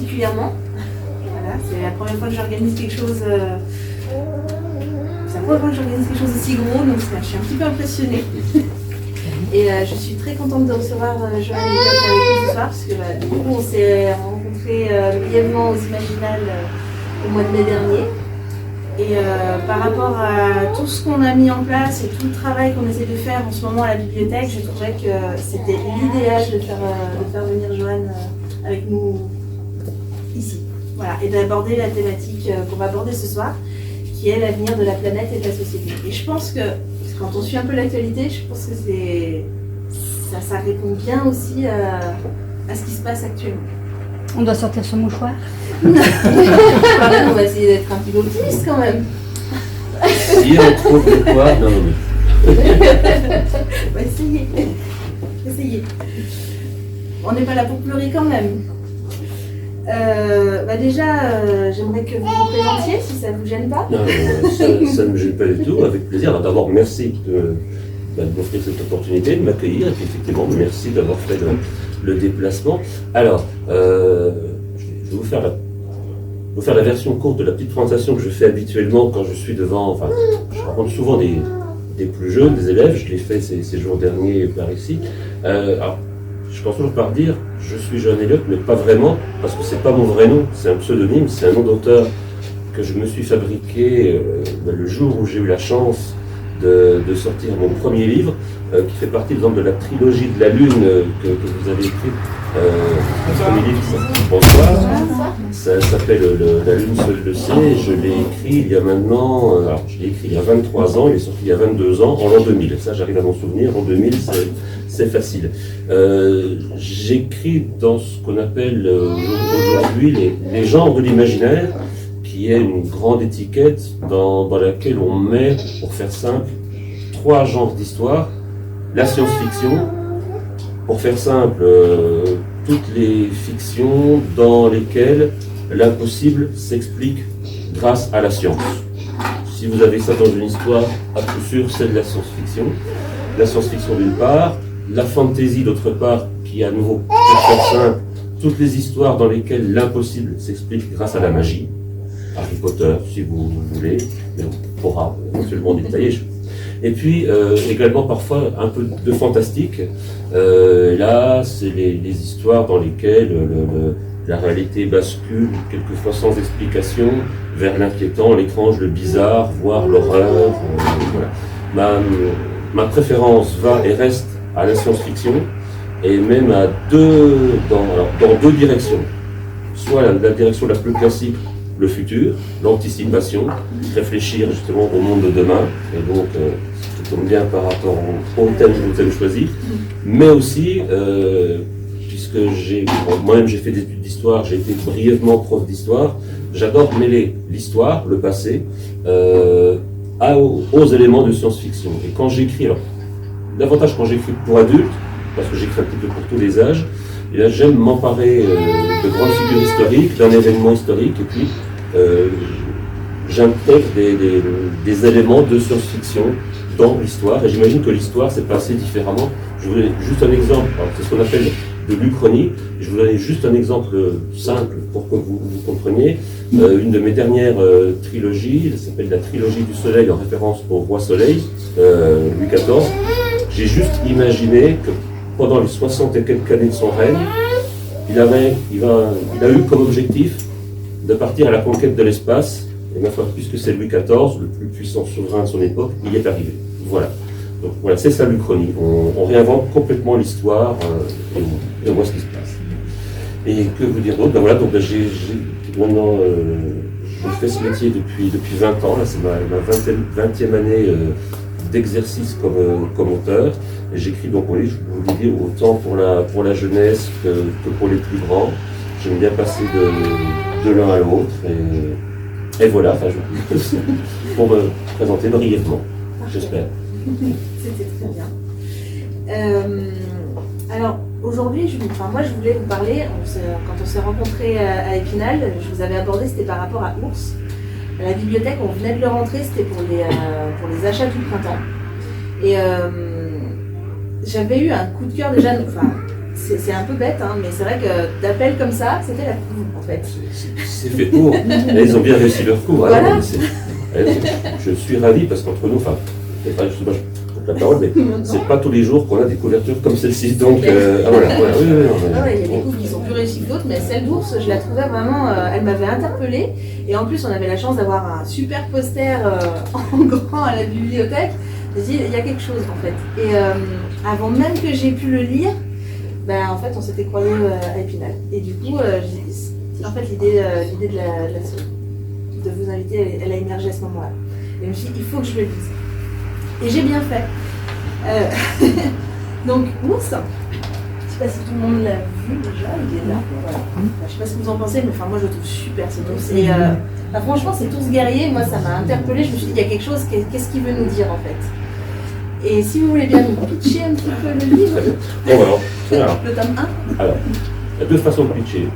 particulièrement. Voilà, c'est la première fois que j'organise quelque chose. C'est la première fois que j'organise quelque chose aussi gros, donc je suis un petit peu impressionnée. Et je suis très contente de recevoir Joanne et Josh avec nous ce soir, parce que du coup on s'est rencontrés brièvement aux Imaginales au mois de mai dernier. Et par rapport à tout ce qu'on a mis en place et tout le travail qu'on essaie de faire en ce moment à la bibliothèque, je trouvais que c'était l'idéal de faire venir Joanne avec nous ici. Voilà, et d'aborder la thématique qu'on va aborder ce soir, qui est l'avenir de la planète et de la société. Et je pense que, quand on suit un peu l'actualité, je pense que ça répond bien aussi à ce qui se passe actuellement. On doit sortir son mouchoir. Voilà, on va essayer d'être un petit peu optimiste quand même. Si on trouve de quoi, non. On va essayer. On n'est pas là pour pleurer quand même. Déjà, j'aimerais que vous vous présentiez, si ça ne vous gêne pas. Non, ça ne me gêne pas du tout, avec plaisir. Alors, d'abord, merci de m'offrir cette opportunité, de m'accueillir, et puis effectivement, merci d'avoir fait le déplacement. Alors, je vais vous faire la version courte de la petite présentation que je fais habituellement quand je suis devant, enfin, je rencontre souvent des plus jeunes, des élèves, je l'ai fait ces jours derniers par ici. Alors, je commence toujours par dire, je suis Johan Elliott, mais pas vraiment, parce que c'est pas mon vrai nom, c'est un pseudonyme, c'est un nom d'auteur que je me suis fabriqué le jour où j'ai eu la chance de sortir mon premier livre, qui fait partie, par exemple, de la trilogie de la Lune que vous avez écrite. Le premier livre, bonsoir. Ça s'appelle La Lune seule le sait. Je l'ai écrit il y a maintenant, alors je l'ai écrit il y a 23 ans, il est sorti il y a 22 ans, en l'an 2000. Ça, j'arrive à m'en souvenir, en 2000, c'est facile. J'écris dans ce qu'on appelle aujourd'hui les genres de l'imaginaire, qui est une grande étiquette dans laquelle on met, pour faire simple, 3 genres d'histoire. La science-fiction, pour faire simple, toutes les fictions dans lesquelles l'impossible s'explique grâce à la science. Si vous avez ça dans une histoire, à coup sûr, c'est de la science-fiction. La science-fiction d'une part, la fantasy d'autre part, qui à nouveau, pour faire simple, toutes les histoires dans lesquelles l'impossible s'explique grâce à la magie. Harry Potter, si vous voulez, mais on pourra éventuellement détailler. Et puis également parfois un peu de fantastique. Là, c'est les histoires dans lesquelles la réalité bascule, quelquefois sans explication, vers l'inquiétant, l'étrange, le bizarre, voire l'horreur. Voilà. Ma préférence va et reste à la science-fiction, et même à dans 2 directions. Soit la direction la plus classique, le futur, l'anticipation, réfléchir justement au monde de demain, et donc ça tombe bien par rapport au thème choisi, mais aussi, puisque moi-même j'ai fait des études d'histoire, j'ai été brièvement prof d'histoire, j'adore mêler l'histoire, le passé, aux éléments de science-fiction. Et quand j'écris, alors davantage quand j'écris pour adultes, parce que j'écris un petit peu pour tous les âges, et là, j'aime m'emparer de grandes figures historiques, d'un événement historique, et puis j'intègre des éléments de science-fiction dans l'histoire, et j'imagine que l'histoire s'est passée différemment. Je vous donne juste un exemple, c'est ce qu'on appelle de l'Uchronie, je vous donne juste un exemple simple pour que vous compreniez. Une de mes dernières trilogies, elle s'appelle la trilogie du Soleil, en référence au roi Soleil, Louis XIV. J'ai juste imaginé que pendant les 60 et quelques années de son règne, il a eu comme objectif de partir à la conquête de l'espace, et ma foi, puisque c'est Louis XIV, le plus puissant souverain de son époque, il y est arrivé. Voilà. Donc voilà, c'est ça l'Uchronie. On réinvente complètement l'histoire et on voit ce qui se passe. Et que vous dire d'autre? Ben voilà, donc maintenant, je fais ce métier depuis 20 ans, là c'est ma 20e année d'exercice comme auteur. Et j'écris donc, oui, je vous le dis, autant pour la jeunesse que pour les plus grands. J'aime bien passer de l'un à l'autre. Et voilà, enfin, pour me présenter brièvement, j'espère. C'était très bien. Alors, aujourd'hui, moi je voulais vous parler, quand on s'est rencontrés à Épinal, je vous avais abordé, c'était par rapport à Ours. À la bibliothèque, on venait de le rentrer, c'était pour les achats du printemps. Et j'avais eu un coup de cœur déjà, c'est un peu bête, hein, mais c'est vrai que d'appel comme ça, c'était la couve en fait. C'est fait pour. Et ils ont bien réussi leur coup. Voilà. Alors, je suis ravi parce qu'entre nous, enfin, je sais pas, je coupe la parole, mais c'est pas tous les jours qu'on a des couvertures comme celle-ci. Donc, voilà. Oui, il y a des couves qui sont plus réussies que d'autres, mais celle d'ours, je la trouvais vraiment, elle m'avait interpellée. Et en plus, on avait la chance d'avoir un super poster en grand à la bibliothèque. Je me suis dit, il y a quelque chose en fait. Et avant même que j'ai pu le lire, ben, en fait, on s'était croisés à Épinal. Et du coup, en fait, l'idée de vous inviter, elle a émergé à ce moment-là. Et je me suis dit, il faut que je le lise. Et j'ai bien fait. Donc, Ours, je ne sais pas si tout le monde l'a vu déjà, il est là. Voilà. Je ne sais pas ce que vous en pensez, mais enfin, moi je le trouve super ce ours. Franchement, cet ours guerrier, moi ça m'a interpellée. Je me suis dit, il y a quelque chose, qu'est-ce qu'il veut nous dire en fait? Et si vous voulez bien nous pitcher un petit peu le livre. Bon, alors, le tome 1. Alors, il y a deux façons de pitcher.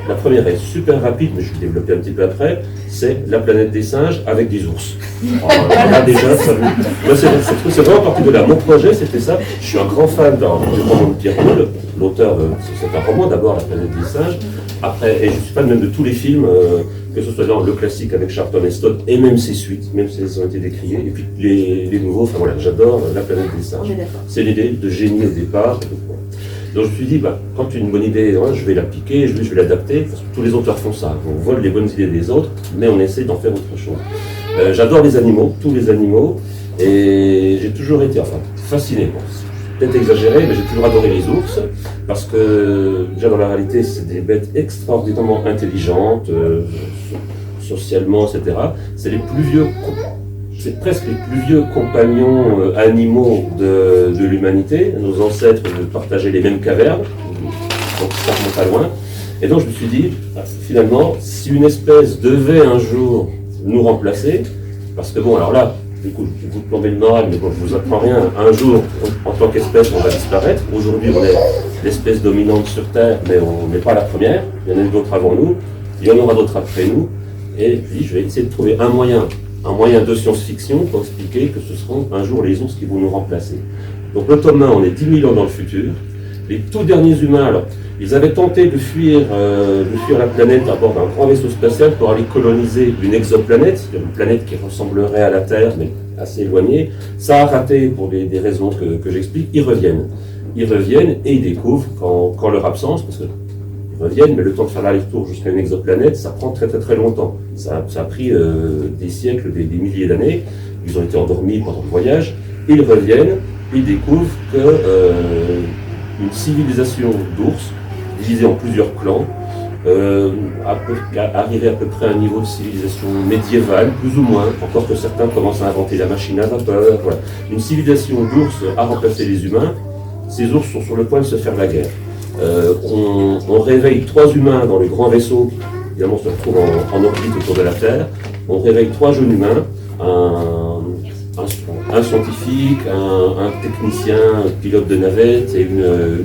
La première est super rapide, mais je vais développer un petit peu après, c'est La planète des singes avec des ours. Alors, là déjà, c'est vraiment parti de là. Mon projet, c'était ça. Je suis un grand fan du roman de Pierre Boulle, l'auteur, c'est un roman d'abord, La planète des singes. Après, et je suis fan même de tous les films, que ce soit dans le classique avec Charlton Heston, et même ses suites, même si elles ont été décriées, et puis les nouveaux, enfin voilà, j'adore La planète des singes. C'est l'idée de génie au départ. Donc je me suis dit, quand tu as une bonne idée, je vais l'appliquer, je vais l'adapter, parce que tous les auteurs font ça. On vole les bonnes idées des autres, mais on essaie d'en faire autre chose. J'adore les animaux, tous les animaux, et j'ai toujours été, fasciné. Bon, c'est peut-être exagéré, mais j'ai toujours adoré les ours, parce que déjà dans la réalité, c'est des bêtes extraordinairement intelligentes, socialement, etc. C'est les plus vieux. C'est presque les plus vieux compagnons animaux de l'humanité. Nos ancêtres partageaient les mêmes cavernes, donc ça remonte à loin. Et donc je me suis dit, finalement, si une espèce devait un jour nous remplacer, parce que bon, alors là, du coup, je vais vous plomber le moral, mais bon, je vous apprends rien. Un jour, en tant qu'espèce, on va disparaître. Aujourd'hui, on est l'espèce dominante sur Terre, mais on n'est pas la première. Il y en a d'autres avant nous, il y en aura d'autres après nous. Et puis, je vais essayer de trouver un moyen de science-fiction pour expliquer que ce seront un jour les ours qui vont nous remplacer. Donc le tome 1, on est 10 000 ans dans le futur. Les tout derniers humains, alors, ils avaient tenté de fuir la planète à bord d'un grand vaisseau spatial pour aller coloniser une exoplanète, une planète qui ressemblerait à la Terre, mais assez éloignée. Ça a raté pour des raisons que j'explique. Ils reviennent et ils découvrent qu'en leur absence, parce que reviennent, mais le temps de faire l'aller-retour jusqu'à une exoplanète, ça prend très très très longtemps. Ça a pris des siècles, des milliers d'années. Ils ont été endormis pendant le voyage. Ils reviennent, ils découvrent qu'une civilisation d'ours, divisée en plusieurs clans, arrivait à peu près à un niveau de civilisation médiévale, plus ou moins, encore que certains commencent à inventer la machine à vapeur. Voilà. Une civilisation d'ours a remplacé les humains. Ces ours sont sur le point de se faire la guerre. On réveille 3 humains dans le grand vaisseau, évidemment se retrouve en orbite autour de la Terre. On réveille 3 jeunes humains, un scientifique, un technicien, un pilote de navette et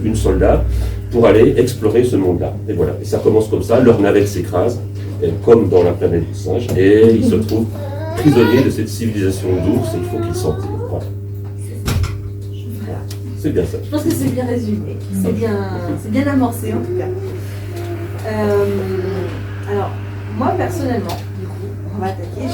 une soldat, pour aller explorer ce monde-là. Et voilà, et ça commence comme ça, leur navette s'écrase, comme dans La planète des singes, et ils se trouvent prisonniers de cette civilisation d'ours, et il faut qu'ils s'en tirent. Voilà. C'est bien ça. Je pense que c'est bien résumé, c'est bien amorcé en tout cas. Alors, moi personnellement, du coup, on va attaquer,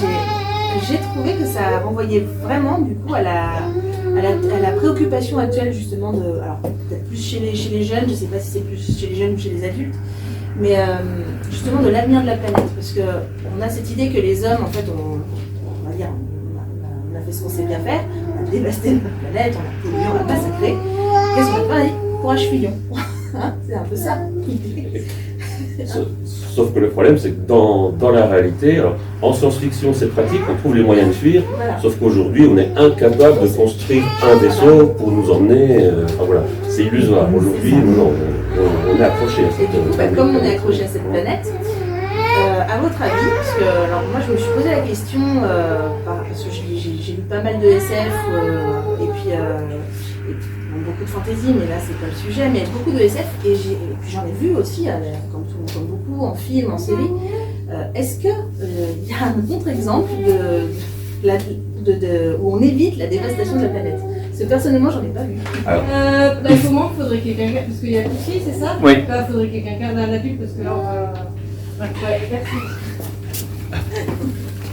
j'ai trouvé que ça renvoyait vraiment du coup à la préoccupation actuelle justement alors peut-être plus chez les jeunes, je ne sais pas si c'est plus chez les jeunes ou chez les adultes, mais justement de l'avenir de la planète, parce qu'on a cette idée que les hommes, en fait, on va dire, on a fait ce qu'on sait bien faire, on a dévasté notre planète, on a pollué, on a massacré. Qu'est-ce qu'on a fait? Courage fuyons. Hein, c'est un peu ça. Sauf que le problème, c'est que dans la réalité, alors, en science-fiction, c'est pratique, on trouve les moyens de fuir, voilà. Sauf qu'aujourd'hui, on est incapable de construire un vaisseau pour nous emmener. Voilà, c'est illusoire. Aujourd'hui, on est accroché à cette planète. Comme on est accroché à cette planète, à votre avis, parce que alors moi je me suis posé la question, parce que j'ai lu pas mal de SF, et puis beaucoup de fantaisie, mais là c'est pas le sujet, mais beaucoup de SF, et puis j'en ai vu aussi, comme beaucoup, en film, en série. Est-ce qu'il y a un contre-exemple où on évite la dévastation de la planète? Parce que personnellement, j'en ai pas vu. Dans ce moment, il faudrait que quelqu'un, parce qu'il y a plus de filles, c'est ça? Oui. Là, il faudrait que quelqu'un garde un adulte, parce que là, on va... Ouais, merci.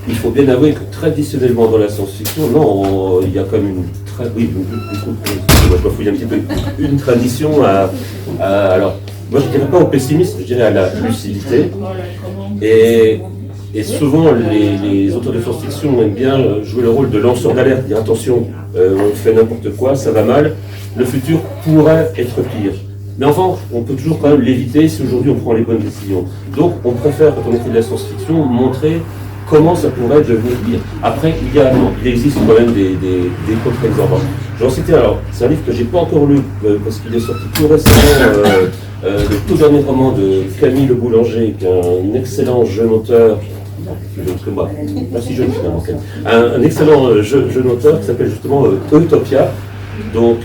Il faut bien avouer que traditionnellement dans la science-fiction, non, il y a quand même une tradition alors, moi je dirais pas au pessimisme, je dirais à la lucidité. Et souvent les auteurs de science-fiction aiment bien jouer le rôle de lanceur d'alerte, dire attention, on fait n'importe quoi, ça va mal, le futur pourrait être pire. Mais enfin, on peut toujours quand même l'éviter si aujourd'hui on prend les bonnes décisions. Donc on préfère, quand on écrit de la science-fiction, montrer comment ça pourrait devenir pire. Après, il existe quand même des contre-exemples. J'en citais, alors, c'est un livre que j'ai pas encore lu, parce qu'il est sorti tout récemment, le tout dernier roman de Camille Le Boulanger, qui est un excellent jeune auteur, plus jeune que moi, pas si jeune finalement, un excellent jeune auteur qui s'appelle justement Utopia. Donc,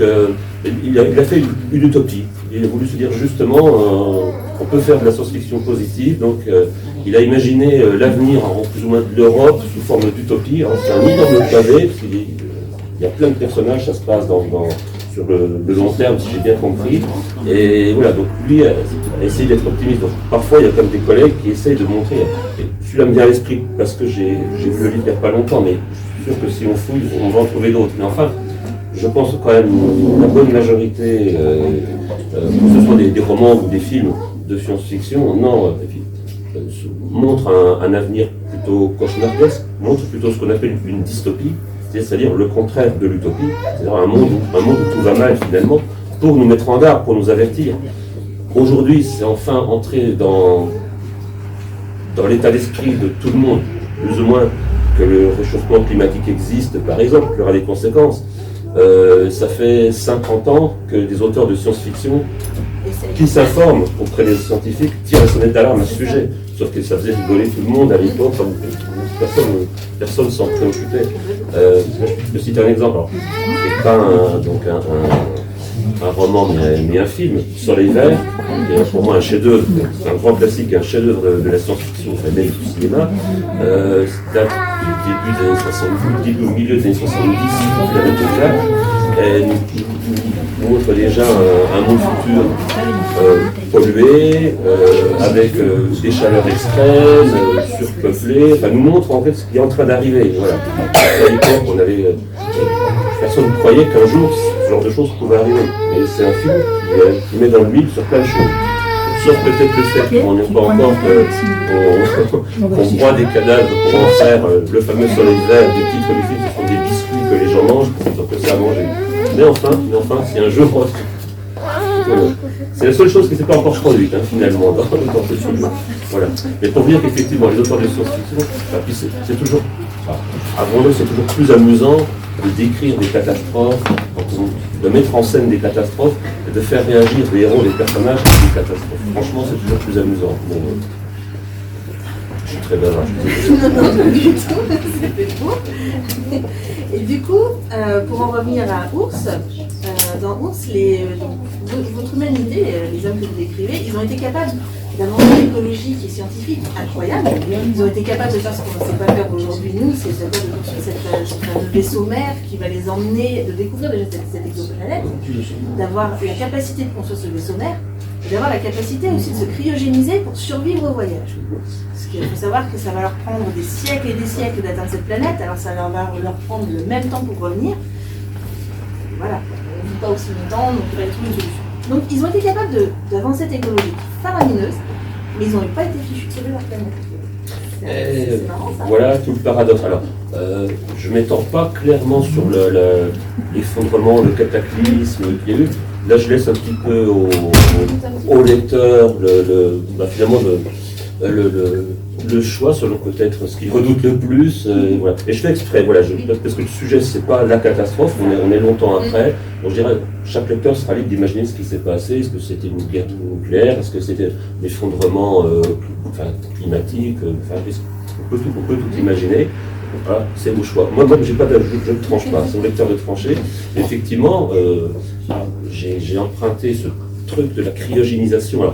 il a fait une utopie. Il a voulu se dire justement, on peut faire de la science-fiction positive, donc il a imaginé l'avenir en plus ou moins de l'Europe sous forme d'utopie. C'est un énorme pavé, parce qu'il y a plein de personnages, ça se passe sur le long terme, si j'ai bien compris. Et voilà, donc lui a essayé d'être optimiste. Donc, parfois, il y a comme des collègues qui essayent de montrer. Et celui-là me vient à l'esprit parce que j'ai vu le livre il n'y a pas longtemps, mais je suis sûr que si on fouille, on va en trouver d'autres. Mais enfin, je pense quand même la bonne majorité, que ce soit des romans ou des films de science-fiction, montre un avenir plutôt cauchemardesque, montre plutôt ce qu'on appelle une dystopie, c'est-à-dire le contraire de l'utopie, c'est-à-dire un monde où tout va mal finalement, pour nous mettre en garde, pour nous avertir. Aujourd'hui, c'est enfin entré dans l'état d'esprit de tout le monde, plus ou moins, que le réchauffement climatique existe, par exemple, qu'il y aura des conséquences. Ça fait 50 ans que des auteurs de science-fiction qui s'informent auprès des scientifiques tirent la sonnette d'alarme à ce sujet. Sauf que ça faisait rigoler tout le monde à l'époque, personne s'en préoccupait. Je cite un exemple. C'est pas un roman, mais un film, Sur les vers, qui est pour moi un chef-d'œuvre, un grand classique, un chef-d'œuvre de la science-fiction, même du cinéma. C'est date du début des années 70, au milieu des années 70, la méthode elle nous montre déjà un monde futur pollué, avec des chaleurs extrêmes, surpeuplé. Enfin, nous montre en fait ce qui est en train d'arriver. Voilà. À l'époque, personne ne croyait qu'un jour ce genre de choses pouvait arriver. Et c'est un film qui met dans l'huile sur plein de choses. Sauf peut-être le fait qu'on n'est pas encore qu'on broie des cadavres pour en faire le fameux soleil vert du titre du film, ce sont des biscuits que les gens mangent pour que ça à manger. Mais enfin, si un jour, c'est la seule chose qui ne s'est pas encore produite finalement dans ce film. Voilà. Mais pour dire qu'effectivement, les auteurs de science-fiction, c'est toujours, avouons-le, c'est toujours plus amusant de décrire des catastrophes, de mettre en scène des catastrophes et de faire réagir des héros, des personnages à des catastrophes. Franchement, c'est toujours plus amusant. Bon, je suis très bavard. Non, pas du tout, c'était beau. Et du coup, pour en revenir à Ours, dans Ours, votre humanité, les hommes que vous décrivez, ils ont été capables d'avancer l'écologie qui est scientifique incroyable. Ils ont été capables de faire ce qu'on ne sait pas faire aujourd'hui nous, c'est-à-dire de construire ce vaisseau mère qui va les emmener, de découvrir déjà cette exoplanète, d'avoir la capacité de construire ce vaisseau mère, et d'avoir la capacité aussi de se cryogéniser pour survivre au voyage. Parce qu'il faut savoir que ça va leur prendre des siècles et des siècles d'atteindre cette planète, alors ça va leur prendre le même temps pour revenir. Voilà, on ne vit pas aussi longtemps, donc il va y trouver une solution. Donc ils ont été capables d'avancer technologique faramineuse, mais ils n'ont pas été fichus de sauver leur planète. C'est marrant ça. Voilà tout le paradoxe. Alors, je ne m'étends pas clairement sur l'effondrement, le cataclysme qu'il y a eu. Là, je laisse un petit peu au lecteur finalement le choix selon peut-être ce qu'il redoute le plus. Voilà. Et je fais exprès, voilà, parce que le sujet, c'est pas la catastrophe, on est longtemps après. Donc, je dirais, chaque lecteur sera libre d'imaginer ce qui s'est passé. Est-ce que c'était une guerre nucléaire? Est-ce que c'était un effondrement climatique? On peut tout imaginer. Voilà, c'est vos choix. Moi, je ne tranche pas, c'est au lecteur de trancher. Effectivement, j'ai emprunté ce truc de la cryogénisation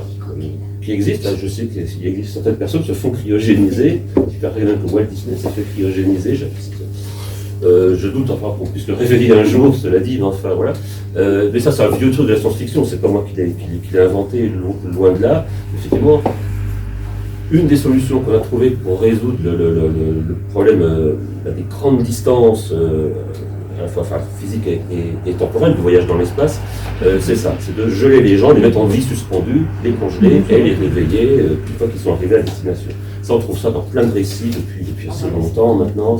qui existe. Hein, je sais qu'il existe certaines personnes qui se font cryogéniser. J'espère que Walt Disney s'est fait cryogéniser. Je doute enfin qu'on puisse le révéler un jour, cela dit, mais enfin voilà. Mais ça, c'est un vieux truc de la science-fiction, c'est pas moi qui l'ai inventé, loin de là. Effectivement, une des solutions qu'on a trouvées pour résoudre le problème des grandes distances, à la fois physique et temporelle, du voyage dans l'espace, c'est ça, c'est de geler les gens, les mettre en vie suspendue, les congeler et les réveiller une fois qu'ils sont arrivés à destination. Ça, on trouve ça dans plein de récits depuis assez longtemps maintenant.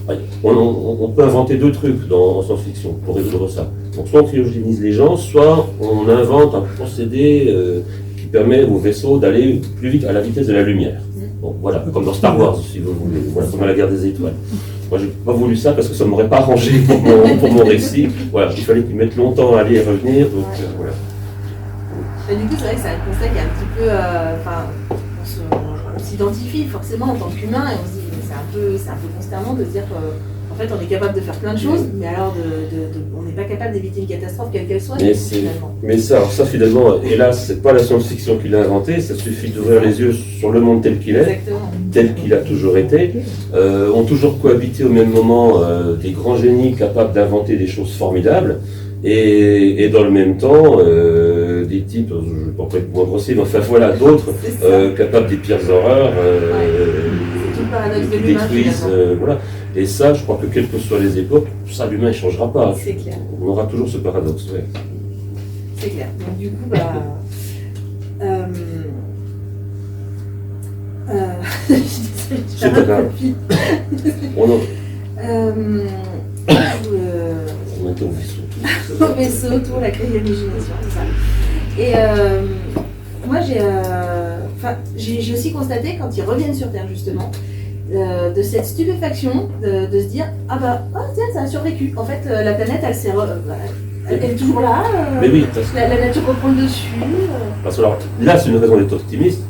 Ouais, on peut inventer deux trucs en science-fiction pour résoudre ça. Donc, soit on cryogénise les gens, soit on invente un procédé qui permet au vaisseau d'aller plus vite à la vitesse de la lumière. Bon, voilà, comme dans Star Wars, si vous voulez, voilà, comme dans la guerre des étoiles. Moi, j'ai pas voulu ça parce que ça ne m'aurait pas arrangé pour mon récit. Voilà, il fallait qu'ils mettent longtemps à aller et revenir, donc voilà. Et du coup, c'est vrai que c'est un constat qui est un petit peu... on s'identifie forcément en tant qu'humain et on se dit, c'est un peu consternant de se dire qu'en fait, on est capable de faire plein de choses, mais alors on n'est pas capable d'éviter une catastrophe, quelle qu'elle soit, finalement. Mais ça, alors ça, finalement, hélas, c'est pas la science-fiction qui l'a inventé, ça suffit d'ouvrir les yeux sur le monde tel qu'il est. Exactement. Tel qu'il a toujours été, ont toujours cohabité au même moment des grands génies capables d'inventer des choses formidables, et dans le même temps, des types, je ne vais pas être moins grossier, mais enfin voilà, d'autres capables des pires horreurs, qui détruisent, voilà. Et ça, je crois que quelles que soient les époques, ça, l'humain ne changera pas. C'est clair. On aura toujours ce paradoxe, ouais. C'est clair. Donc du coup, c'est pas grave. On était au vaisseau, tout, la cryogénisation, tout ça. Et moi, j'ai aussi constaté, quand ils reviennent sur Terre, justement, de cette stupéfaction, de se dire, tiens, ça a survécu. En fait, la planète, elle est toujours là. Mais oui, la nature reprend le dessus. Parce que alors, là, c'est une raison d'être optimiste.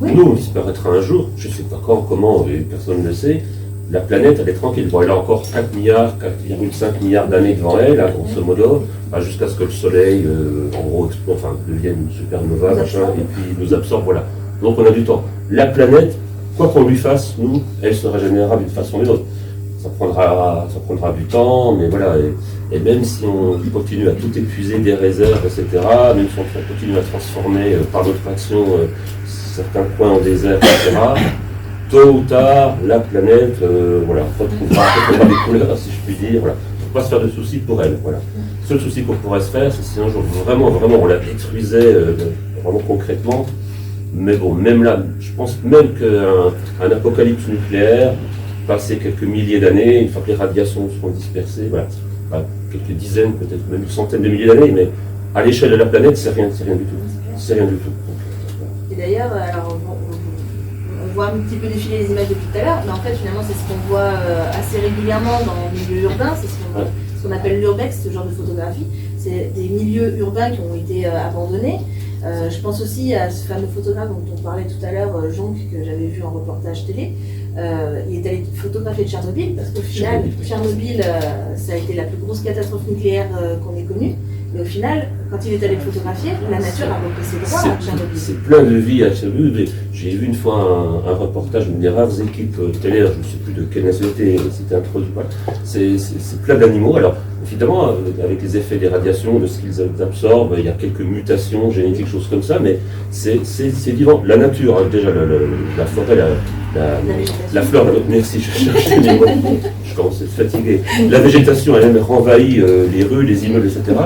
Oui. Nous, on disparaîtra un jour, je ne sais pas quand, comment, et personne ne le sait. La planète, elle est tranquille. Bon, elle a encore 4,5 milliards d'années devant elle, grosso modo, jusqu'à ce que le Soleil, en gros, devienne une supernova, machin, et puis nous absorbe, voilà. Donc on a du temps. La planète, quoi qu'on lui fasse, nous, elle se régénérera d'une façon ou d'une autre. Ça prendra du temps, mais voilà. Et même si on continue à tout épuiser des réserves, etc., même si on continue à transformer par notre action certains coins en désert, etc., tôt ou tard, la planète retrouvera des couleurs, si je puis dire. Voilà. Il ne faut pas se faire de soucis pour elle. Voilà. Le seul souci qu'on pourrait se faire, c'est si un jour vraiment on la détruisait vraiment concrètement. Mais bon, même là, je pense même qu'un apocalypse nucléaire, passé quelques milliers d'années, une fois que les radiations seront dispersées, voilà, quelques dizaines, peut-être même une centaine de milliers d'années, mais à l'échelle de la planète, c'est rien du tout. C'est rien du tout. Et d'ailleurs, alors, on voit un petit peu défiler les images depuis tout à l'heure, mais en fait, finalement, c'est ce qu'on voit assez régulièrement dans le milieu urbain, c'est ce qu'on appelle l'urbex, ce genre de photographie. C'est des milieux urbains qui ont été abandonnés. Je pense aussi à ce fameux photographe dont on parlait tout à l'heure, Jonc, que j'avais vu en reportage télé. Il est allé photographier Tchernobyl, parce qu'au final, Tchernobyl, ça a été la plus grosse catastrophe nucléaire qu'on ait connue. Et au final, quand il est allé le photographier, la nature a repris ses droits à Tchernobyl. C'est plein de vie à Tchernobyl. J'ai vu une fois un reportage d'une des rares équipes télé, je ne sais plus de quelle nationalité c'était introduit. C'est plein d'animaux. Alors, évidemment, avec les effets des radiations, de ce qu'ils absorbent, il y a quelques mutations génétiques, choses comme ça, mais c'est vivant. La nature, déjà, la forêt, la fleur, merci, je cherchais les mots, je commence à être fatigué. La végétation, elle-même renvahit les rues, les immeubles, etc.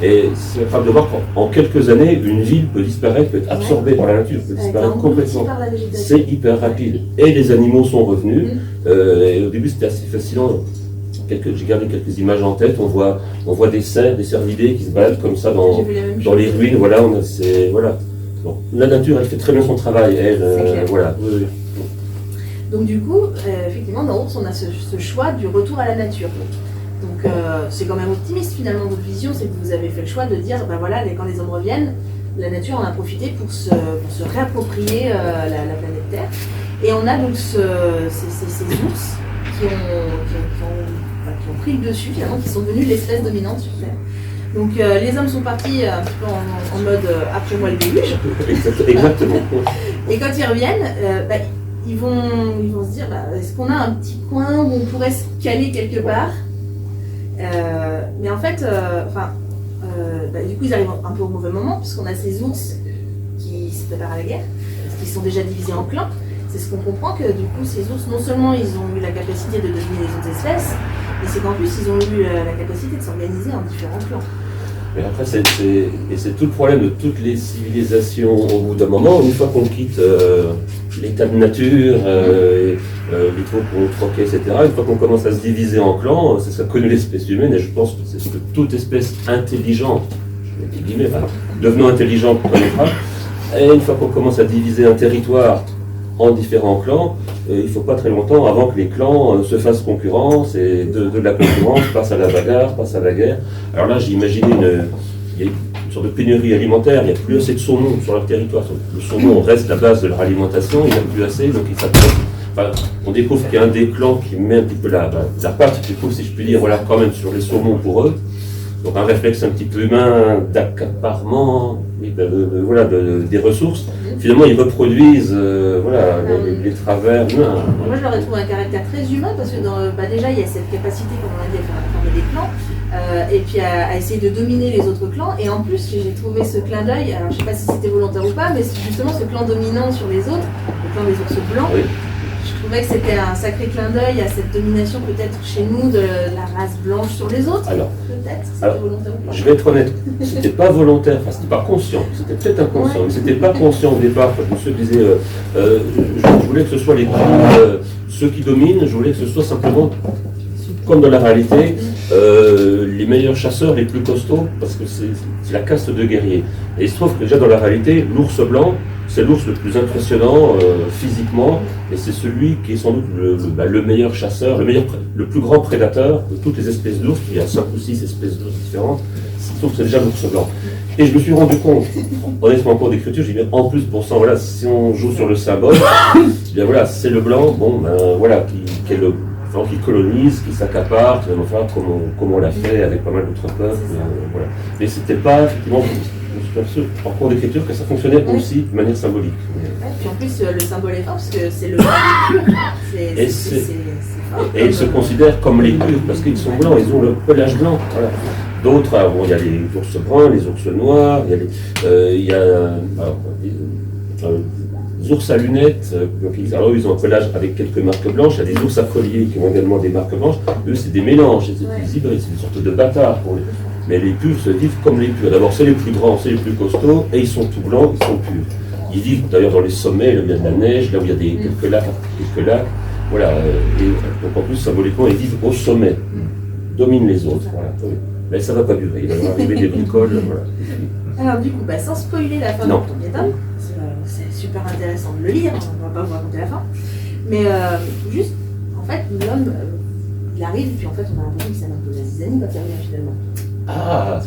Et c'est capable de voir qu'en quelques années, une ville peut disparaître, peut être absorbée par la nature, peut disparaître complètement. C'est hyper rapide. Et les animaux sont revenus. Et au début, c'était assez fascinant. J'ai gardé quelques images en tête. On voit des cervidés qui se baladent comme ça dans les ruines. Voilà, voilà. Bon, la nature, elle fait très bien son travail. Voilà. Oui. Donc du coup, effectivement, dans Ours, on a ce choix du retour à la nature. Donc c'est quand même optimiste finalement votre vision, c'est que vous avez fait le choix de dire, voilà, quand les hommes reviennent, la nature en a profité pour se réapproprier la planète Terre. Et on a donc ces ours qui ont pris le dessus finalement, qui sont devenus l'espèce dominante sur Terre. Donc les hommes sont partis un petit peu en mode après moi le déluge. Exactement. Et quand ils reviennent, ils vont se dire, est-ce qu'on a un petit coin où on pourrait se caler quelque part? Mais en fait, du coup, ils arrivent un peu au mauvais moment, puisqu'on a ces ours qui se préparent à la guerre, parce qu'ils sont déjà divisés en clans. C'est ce qu'on comprend, que du coup, ces ours, non seulement ils ont eu la capacité de dominer les autres espèces, mais c'est qu'en plus, ils ont eu la capacité de s'organiser en différents clans. Mais après, c'est tout le problème de toutes les civilisations au bout d'un moment. Une fois qu'on quitte l'état de nature, les troupes qu'on troquait, etc., une fois qu'on commence à se diviser en clans, c'est ce qu'a connu l'espèce humaine, et je pense que c'est ce que toute espèce intelligente, je mets des guillemets, devenant intelligente connaîtra. Et une fois qu'on commence à diviser un territoire en différents clans, il ne faut pas très longtemps avant que les clans se fassent concurrence, et de la concurrence passe à la bagarre, passe à la guerre. Alors là, j'ai imaginé il y a une sorte de pénurie alimentaire, il n'y a plus assez de saumon sur leur territoire. Le saumon reste la base de leur alimentation, il n'y a plus assez, donc ils s'appellent. Enfin, on découvre qu'il y a un des clans qui met un petit peu la patte, du coup, si je puis dire, voilà, quand même sur les saumons pour eux. Donc un réflexe un petit peu humain d'accaparement des ressources. Finalement, ils reproduisent les travers humains. Moi, je leur ai trouvé un caractère très humain, parce que déjà, il y a cette capacité, comme on l'a dit, à faire former des clans, et puis à essayer de dominer les autres clans. Et en plus, j'ai trouvé ce clin d'œil, alors je ne sais pas si c'était volontaire ou pas, mais justement ce clan dominant sur les autres, le clan des ours blancs. Oui. Je trouvais que c'était un sacré clin d'œil à cette domination peut-être chez nous de la race blanche sur les autres. Alors, peut-être, c'était volontaire ou pas. Je vais être honnête, c'était pas volontaire, enfin c'était pas conscient, c'était peut-être inconscient, mais c'était pas conscient au départ. Je me suis disais, je voulais que ce soit ceux qui dominent, je voulais que ce soit simplement, comme dans la réalité, les meilleurs chasseurs, les plus costauds, parce que c'est la caste de guerriers. Et il se trouve que déjà dans la réalité, l'ours blanc, c'est l'ours le plus impressionnant physiquement, et c'est celui qui est sans doute le meilleur chasseur, le plus grand prédateur de toutes les espèces d'ours. Il y a 5 ou 6 espèces d'ours différentes, sauf que c'est déjà l'ours blanc. Et je me suis rendu compte, honnêtement en cours d'écriture, j'ai dit en plus, bon sang, voilà, si on joue sur le symbole, bien voilà, c'est le blanc, bon ben voilà, qui colonise, qui s'accapare, enfin, comme on l'a fait avec pas mal d'autres peuples. Voilà. Mais c'était pas, effectivement, je suis perçu en cours d'écriture que ça fonctionnait aussi de manière symbolique. Puis en plus, le symbole est fort, parce que c'est le blanc des purs. C'est fort. Et ils se considèrent comme les purs, parce qu'ils sont blancs, ils ont le pelage blanc. Voilà. D'autres, il y a les ours bruns, les ours noirs, il y a les ours à lunettes, alors ils ont un pelage avec quelques marques blanches. Il y a des ours à collier qui ont également des marques blanches. Eux, c'est des mélanges, c'est des hybrides, c'est une sorte de bâtard pour les. Mais les purs se vivent comme les purs. D'abord, c'est les plus grands, c'est les plus costauds, et ils sont tout blancs, ils sont purs. Ils vivent d'ailleurs dans les sommets, là où il y a de la neige, là où il y a quelques lacs. Voilà. Et donc en plus, symboliquement, ils vivent au sommet, dominent les autres. Voilà. Mais ça ne va pas durer, il va arriver des bricoles. Voilà. Alors du coup, sans spoiler la fin du premier tome, c'est super intéressant de le lire, on ne va pas vous raconter la fin, mais juste, en fait, l'homme, il arrive, puis en fait, on a l'impression qu'il s'aime un peu la zizanie quand il revient finalement. Ah,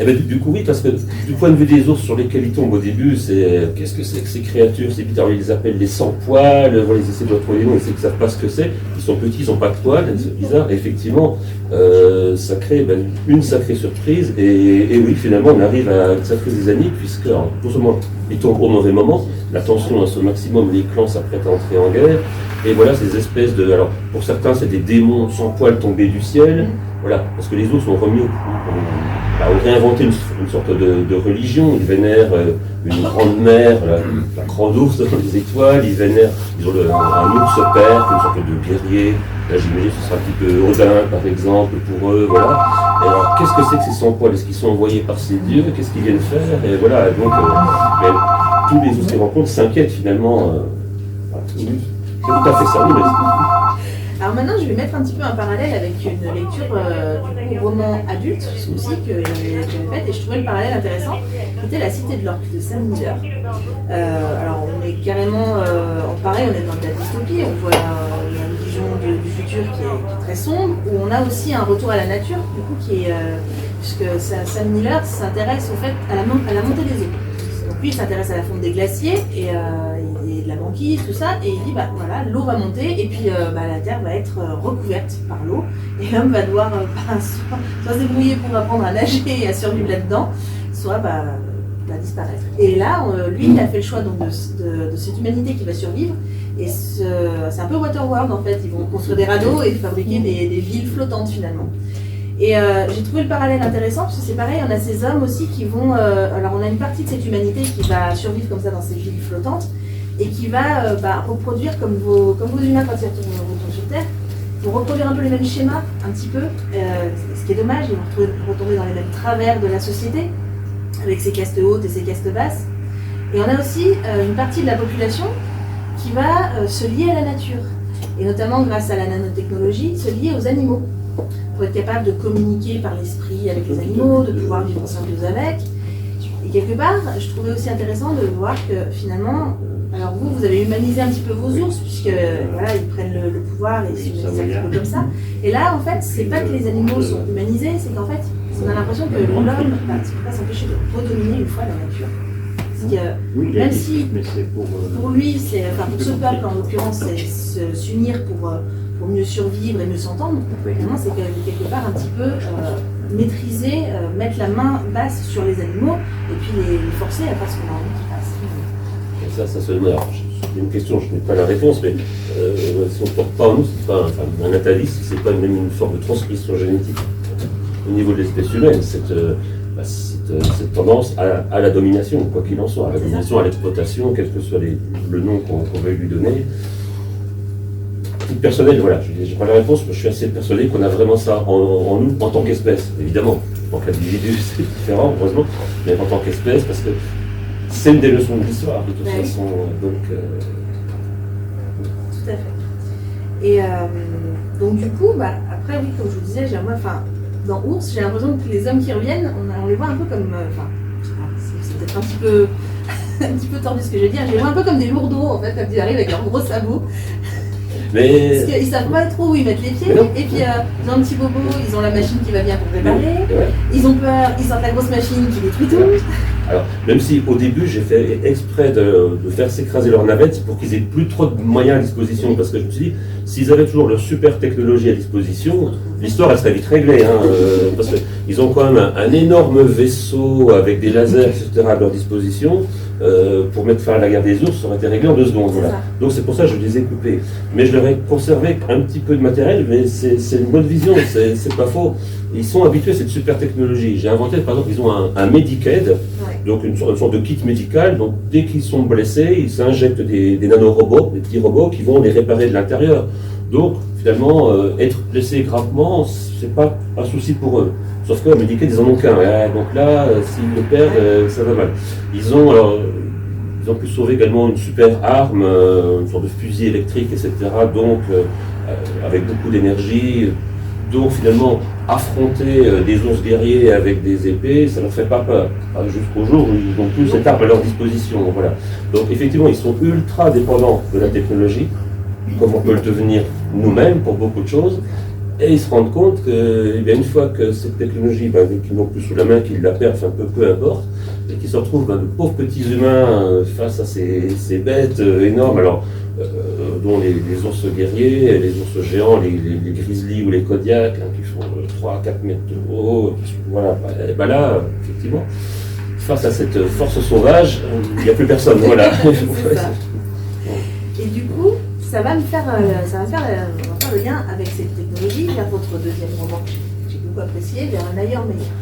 eh ben, du coup, oui, parce que du point de vue des ours sur lesquels ils tombent au début, c'est qu'est-ce que c'est que ces créatures? C'est bizarre, ils les appellent les sans-poils, ils essaient de retrouver les noms, ils ne savent pas ce que c'est. Ils sont petits, ils n'ont pas de poils, c'est bizarre. Et effectivement, ça crée une sacrée surprise. Et oui, finalement, on arrive à une sacrée zizanie, puisque, non seulement ils tombent au mauvais moment, la tension est au maximum, les clans s'apprêtent à entrer en guerre. Et voilà, ces espèces de. Alors, pour certains, c'est des démons sans poils tombés du ciel. Voilà, parce que les ours ont remis ont réinventé une sorte de religion. Ils vénèrent une grande mère, la grande ours dans les étoiles. Ils ont un ours père, une sorte de guerrier. Là, j'imagine que ce sera un petit peu Odin, par exemple, pour eux. Voilà. Et alors, qu'est-ce que c'est que ces sans-poils? Est-ce qu'ils sont envoyés par ces dieux? Qu'est-ce qu'ils viennent faire? Et voilà, donc, tous les ours qu'ils rencontrent s'inquiètent finalement. C'est tout à fait ça, oui, Alors maintenant, je vais mettre un petit peu un parallèle avec une lecture du roman adulte, aussi, que j'avais faite, et je trouvais le parallèle intéressant. C'était La Cité de l'Orque de Sam Miller. Alors, on est carrément, pareil, on est dans de la dystopie, on voit une vision du futur qui est très sombre, où on a aussi un retour à la nature, du coup, puisque Sam Miller s'intéresse au fait à la montée des eaux. Donc lui, il s'intéresse à la fonte des glaciers et de la banquise, tout ça, et il dit, voilà, l'eau va monter, et puis la terre va être recouverte par l'eau, et l'homme va devoir soit se débrouiller pour apprendre à nager et à survivre là-dedans, soit disparaître. Et là, lui, il a fait le choix donc, de cette humanité qui va survivre, Et c'est un peu Waterworld en fait, ils vont construire des radeaux et fabriquer des villes flottantes finalement. Et j'ai trouvé le parallèle intéressant parce que c'est pareil, on a ces hommes aussi qui vont... alors on a une partie de cette humanité qui va survivre comme ça dans ces villes flottantes et qui va reproduire comme vos humains quand ils retournent sur Terre, vont reproduire un peu les mêmes schémas, un petit peu, ce qui est dommage, ils vont retomber dans les mêmes travers de la société, avec ses castes hautes et ses castes basses. Et on a aussi une partie de la population qui va se lier à la nature, et notamment grâce à la nanotechnologie, se lier aux animaux, pour être capable de communiquer par l'esprit avec les animaux, de pouvoir vivre en symbiose avec. Et quelque part, je trouvais aussi intéressant de voir que finalement, alors vous avez humanisé un petit peu vos ours, puisque voilà, ils prennent le pouvoir et ils se mettent un petit peu comme ça. Et là, en fait, c'est pas que les animaux sont humanisés, c'est qu'en fait, on a l'impression que l'homme ne peut pas s'empêcher de redominer une fois la nature. Parce que, même si pour lui, pour ce peuple en l'occurrence, c'est s'unir pour mieux survivre et mieux s'entendre, finalement c'est quelque part un petit peu maîtriser, mettre la main basse sur les animaux et puis les forcer à faire ce qu'on a envie qu'ils fassent. Ça se alors, c'est une question, je n'ai pas la réponse, mais si on ne porte pas en nous, c'est pas un atavisme, c'est pas même une forme de transmission génétique au niveau de l'espèce humaine, cette tendance à la domination, quoi qu'il en soit, à la domination, à l'exploitation, quel que soit le nom qu'on veuille lui donner. Personnel, voilà, je n'ai pas la réponse, mais je suis assez persuadé qu'on a vraiment ça en nous en tant qu'espèce. Évidemment, en tant qu'individu, c'est différent, heureusement, mais en tant qu'espèce, parce que c'est une des leçons de l'histoire, de toute façon. Donc, tout à fait. Et donc, du coup, après, oui, comme je vous disais, dans Ours, j'ai l'impression que les hommes qui reviennent, on les voit un peu comme. C'est peut-être un petit peu tordu ce que je vais dire, je les vois un peu comme des lourdeaux, en fait, quand ils arrivent avec leurs gros sabots. Mais... Parce qu'ils savent pas trop où ils mettent les pieds, et puis ils ont un petit bobo, ils ont la machine qui va bien pour réparer, ils ont peur, ils sortent la grosse machine qui détruit tout. Alors, même si au début j'ai fait exprès de faire s'écraser leur navette pour qu'ils aient plus trop de moyens à disposition, parce que je me suis dit, s'ils avaient toujours leur super technologie à disposition, l'histoire elle serait vite réglée, parce qu'ils ont quand même un énorme vaisseau avec des lasers, etc. à leur disposition. Pour mettre fin à la guerre des ours, ça aurait été réglé en 2 secondes. Voilà. Donc c'est pour ça que je les ai coupés. Mais je leur ai conservé un petit peu de matériel, mais c'est une bonne vision, c'est pas faux. Ils sont habitués à cette super technologie. J'ai inventé, par exemple, ils ont un Medicaid, donc une sorte de kit médical. Donc dès qu'ils sont blessés, ils s'injectent des nanorobots, des petits robots qui vont les réparer de l'intérieur. Donc finalement, être blessé gravement, c'est pas un souci pour eux. Sauf que Medicaid, ils en ont qu'un. Donc là, s'ils le perdent, ça va mal. Ils ont pu sauver également une super arme, une sorte de fusil électrique, etc. Donc, avec beaucoup d'énergie. Donc, finalement, affronter des ours guerriers avec des épées, ça ne leur fait pas peur. Jusqu'au jour où ils n'ont plus cette arme à leur disposition. Voilà. Donc, effectivement, ils sont ultra dépendants de la technologie, comme on peut le devenir nous-mêmes pour beaucoup de choses. Et ils se rendent compte que, une fois que cette technologie, qu'ils n'ont plus sous la main, qu'ils la perdent, peu importe, et qu'ils se retrouvent de pauvres petits humains face à ces bêtes énormes, alors, dont les ours guerriers, les ours géants, les grizzlies ou les Kodiaks, qui font 3 à 4 mètres de haut, voilà, là, effectivement, face à cette force sauvage, il n'y a plus personne, voilà. Et du coup, ça va faire le lien avec cette technologie vers votre deuxième roman que j'ai beaucoup apprécié, vers un ailleurs meilleur.